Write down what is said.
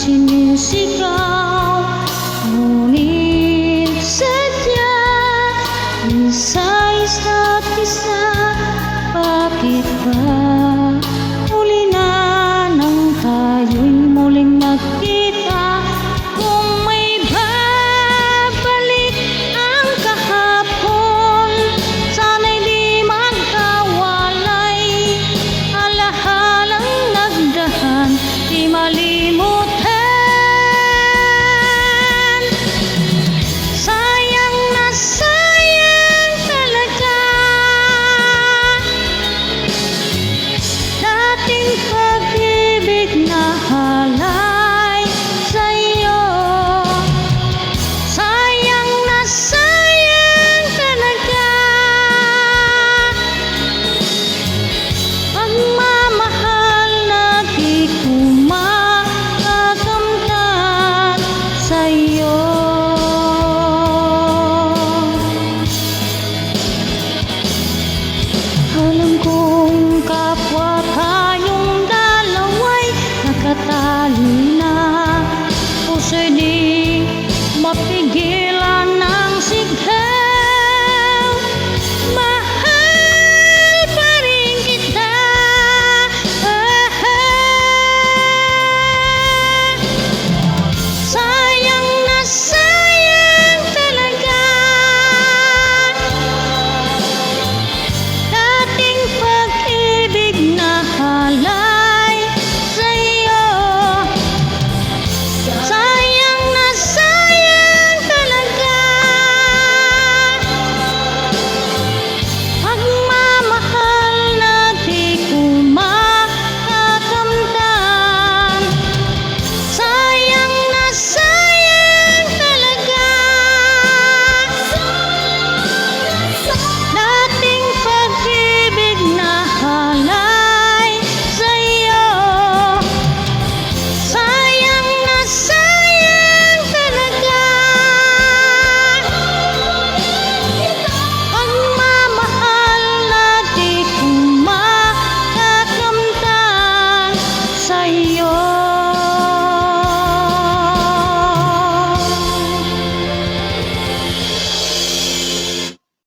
sinisigaw, ngunit sadya isa isa't isa. Bakit ba huli na nang tayo'y muling nagkita? Kung may babalik ang kahapon, sana'y di magkawalay. Alahalang nagdahan, di malimutan. Sayang na sayang talaga dating pag-ibig na halay sa'yo. Sayang na sayang talaga pagmamahal na di ko makakamtan sa'yo. Alam kong kapwa tayong dalawa'y nakatali